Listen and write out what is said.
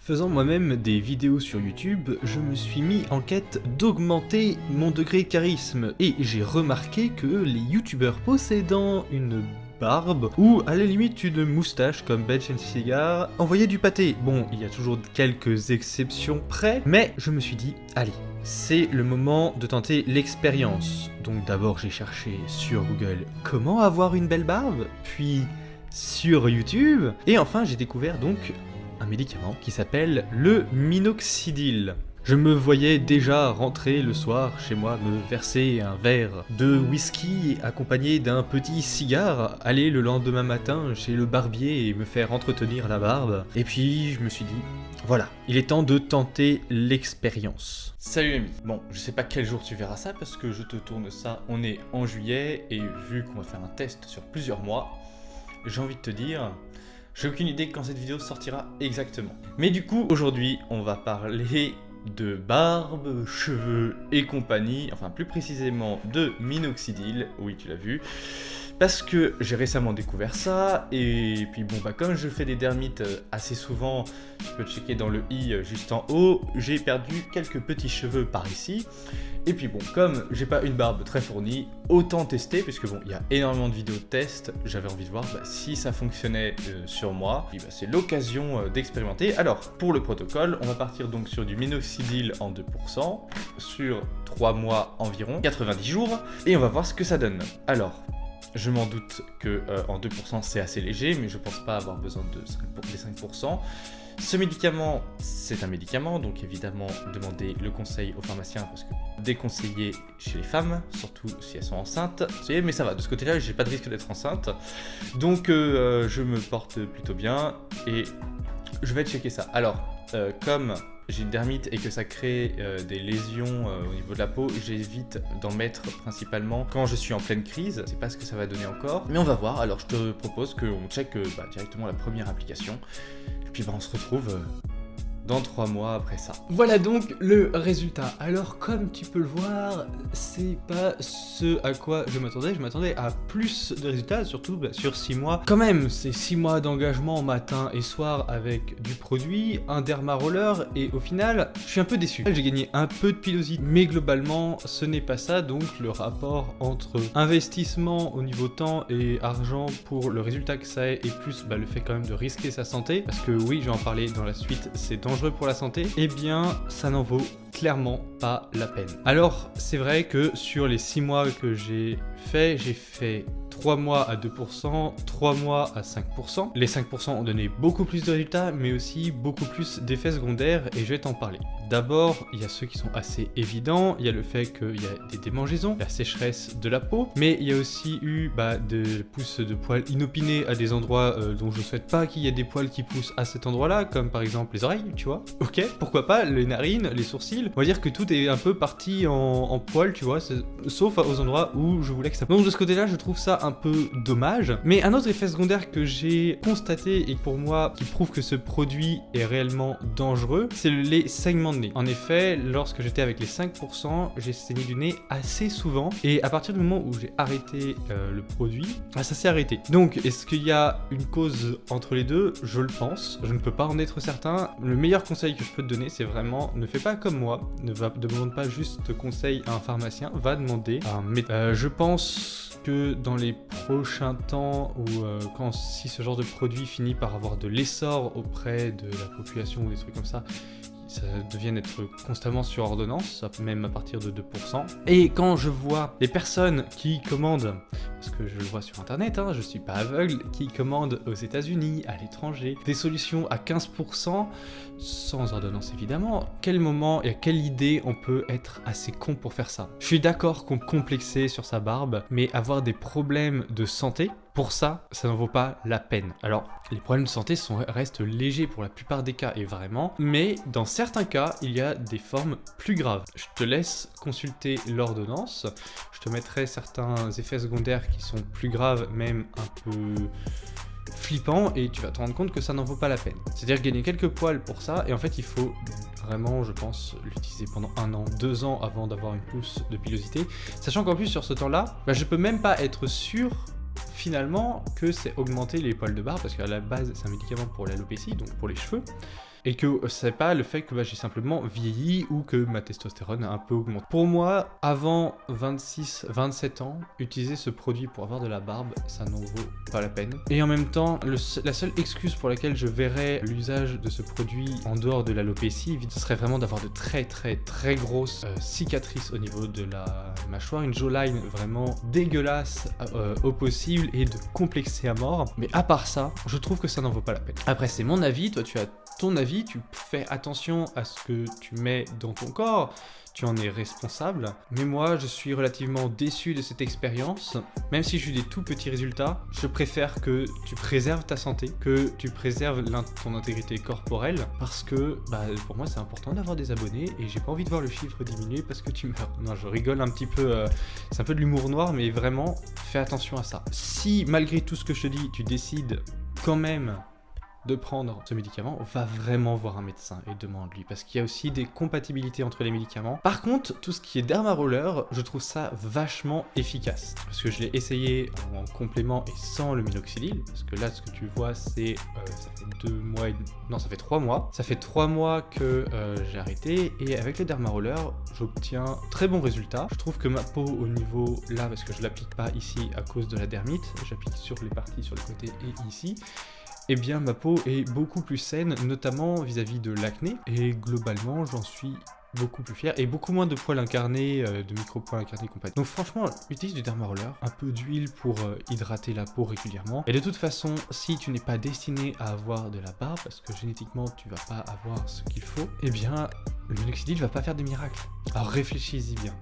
Faisant moi-même des vidéos sur YouTube, je me suis mis en quête d'augmenter mon degré de charisme et j'ai remarqué que les youtubeurs possédant une barbe ou à la limite une moustache comme Bench and Cigar envoyaient du pâté. Bon, il y a toujours quelques exceptions près, mais je me suis dit, allez, c'est le moment de tenter l'expérience. Donc d'abord j'ai cherché sur Google comment avoir une belle barbe, puis sur YouTube, et enfin j'ai découvert donc un médicament qui s'appelle le minoxidil. Je me voyais déjà rentrer le soir chez moi, me verser un verre de whisky accompagné d'un petit cigare, aller le lendemain matin chez le barbier et me faire entretenir la barbe. Et puis je me suis dit, voilà, il est temps de tenter l'expérience. Salut ami. Bon, je sais pas quel jour tu verras ça parce que je te tourne ça, on est en juillet et vu qu'on va faire un test sur plusieurs mois, j'ai envie de te dire... J'ai aucune idée quand cette vidéo sortira exactement. Mais du coup, aujourd'hui, on va parler de barbe, cheveux et compagnie, enfin plus précisément de minoxidil, oui tu l'as vu, parce que j'ai récemment découvert ça, et puis bon bah comme je fais des dermites assez souvent, tu peux checker dans le i juste en haut, j'ai perdu quelques petits cheveux par ici, et puis bon comme j'ai pas une barbe très fournie, autant tester, puisque bon il y a énormément de vidéos de tests, j'avais envie de voir si ça fonctionnait sur moi, et c'est l'occasion d'expérimenter. Alors pour le protocole, on va partir donc sur du minoxidil en 2%, sur 3 mois environ, 90 jours, et on va voir ce que ça donne. Alors, je m'en doute que en 2% c'est assez léger, mais je pense pas avoir besoin des 5%. Ce médicament, c'est un médicament, donc évidemment demandez le conseil au pharmacien parce que déconseillé chez les femmes, surtout si elles sont enceintes. Mais ça va, de ce côté-là, j'ai pas de risque d'être enceinte. Donc je me porte plutôt bien et je vais checker ça. Alors, comme j'ai une dermite et que ça crée des lésions au niveau de la peau, j'évite d'en mettre principalement quand je suis en pleine crise. Je sais pas ce que ça va donner encore, mais on va voir. Alors je te propose qu'on check directement la première application, et puis on se retrouve dans 3 mois après ça. Voilà donc le résultat. Alors comme tu peux le voir, c'est pas ce à quoi je m'attendais à plus de résultats, surtout sur 6 mois. Quand même, c'est 6 mois d'engagement matin et soir avec du produit, un derma roller, et au final, je suis un peu déçu. J'ai gagné un peu de pilosité, mais globalement, ce n'est pas ça, donc le rapport entre investissement au niveau temps et argent pour le résultat que ça ait, et plus le fait quand même de risquer sa santé, parce que oui, je vais en parler dans la suite, c'est dangereux pour la santé, eh bien ça n'en vaut clairement pas la peine. Alors c'est vrai que sur les 6 mois que j'ai fait 3 mois à 2%, 3 mois à 5%. Les 5% ont donné beaucoup plus de résultats, mais aussi beaucoup plus d'effets secondaires, et je vais t'en parler. D'abord, il y a ceux qui sont assez évidents, il y a le fait qu'il y a des démangeaisons, la sécheresse de la peau, mais il y a aussi eu des pousses de poils inopinés à des endroits dont je ne souhaite pas qu'il y ait des poils qui poussent à cet endroit-là, comme par exemple les oreilles, tu vois. Ok, pourquoi pas, les narines, les sourcils. On va dire que tout est un peu parti en poils, tu vois, sauf aux endroits où je voulais que ça... Donc de ce côté-là, je trouve ça un peu dommage. Mais un autre effet secondaire que j'ai constaté et pour moi qui prouve que ce produit est réellement dangereux, c'est les saignements de nez. En effet, lorsque j'étais avec les 5%, j'ai saigné du nez assez souvent, et à partir du moment où j'ai arrêté le produit, ça s'est arrêté. Donc est-ce qu'il y a une cause entre les deux? Je le pense, je ne peux pas en être certain. Le meilleur conseil que je peux te donner, c'est vraiment ne fais pas comme moi, ne demande pas juste conseil à un pharmacien, va demander à un médecin. Je pense que dans les prochains temps, ou si ce genre de produit finit par avoir de l'essor auprès de la population ou des trucs comme ça devienne être constamment sur ordonnance, même à partir de 2%. Et quand je vois des personnes qui commandent, parce que je le vois sur internet, je suis pas aveugle, qui commandent aux États-Unis, à l'étranger, des solutions à 15%, sans ordonnance évidemment, quel moment et à quelle idée on peut être assez con pour faire ça? Je suis d'accord qu'on complexait sur sa barbe, mais avoir des problèmes de santé, pour ça, ça n'en vaut pas la peine. Alors, les problèmes de santé restent légers pour la plupart des cas, et vraiment, mais dans certains cas, il y a des formes plus graves. Je te laisse consulter l'ordonnance, je te mettrai certains effets secondaires qui sont plus graves, même un peu flippants, et tu vas te rendre compte que ça n'en vaut pas la peine. C'est-à-dire gagner quelques poils pour ça, et en fait, il faut vraiment, je pense, l'utiliser pendant 1 an, 2 ans avant d'avoir une pousse de pilosité, sachant qu'en plus, sur ce temps-là, je peux même pas être sûr finalement que c'est augmenter les poils de barbe, parce qu'à la base c'est un médicament pour l'alopécie, donc pour les cheveux, et que c'est pas le fait que j'ai simplement vieilli ou que ma testostérone a un peu augmenté. Pour moi, avant 26-27 ans, utiliser ce produit pour avoir de la barbe, ça n'en vaut pas la peine. Et en même temps, la seule excuse pour laquelle je verrais l'usage de ce produit en dehors de l'alopécie, ce serait vraiment d'avoir de très grosses cicatrices au niveau de la mâchoire, une jawline vraiment dégueulasse au possible et de complexer à mort. Mais à part ça, je trouve que ça n'en vaut pas la peine. Après, c'est mon avis, toi tu as ton avis, tu fais attention à ce que tu mets dans ton corps, tu en es responsable, mais moi je suis relativement déçu de cette expérience. Même si j'ai eu des tout petits résultats, je préfère que tu préserves ta santé, que tu préserves ton intégrité corporelle, parce que pour moi c'est important d'avoir des abonnés et j'ai pas envie de voir le chiffre diminuer parce que tu meurs. Non, je rigole un petit peu, c'est un peu de l'humour noir, mais vraiment fais attention à ça. Si malgré tout ce que je te dis, tu décides quand même de prendre ce médicament, va vraiment voir un médecin et demande-lui, parce qu'il y a aussi des compatibilités entre les médicaments. Par contre, tout ce qui est dermaroller, je trouve ça vachement efficace, parce que je l'ai essayé en complément et sans le minoxidil, parce que là, ce que tu vois, c'est, ça fait 2 mois, non, ça fait 3 mois. Ça fait 3 mois que j'ai arrêté, et avec le dermaroller, j'obtiens très bons résultats. Je trouve que ma peau, au niveau là, parce que je l'applique pas ici à cause de la dermite, j'applique sur les parties sur le côté et ici, eh bien ma peau est beaucoup plus saine, notamment vis-à-vis de l'acné, et globalement j'en suis beaucoup plus fier, et beaucoup moins de poils incarnés, de micro-poils incarnés compagnie. Donc franchement, utilise du dermaroller, un peu d'huile pour hydrater la peau régulièrement, et de toute façon, si tu n'es pas destiné à avoir de la barbe, parce que génétiquement tu vas pas avoir ce qu'il faut, eh bien le minoxidil va pas faire des miracles. Alors réfléchis-y bien.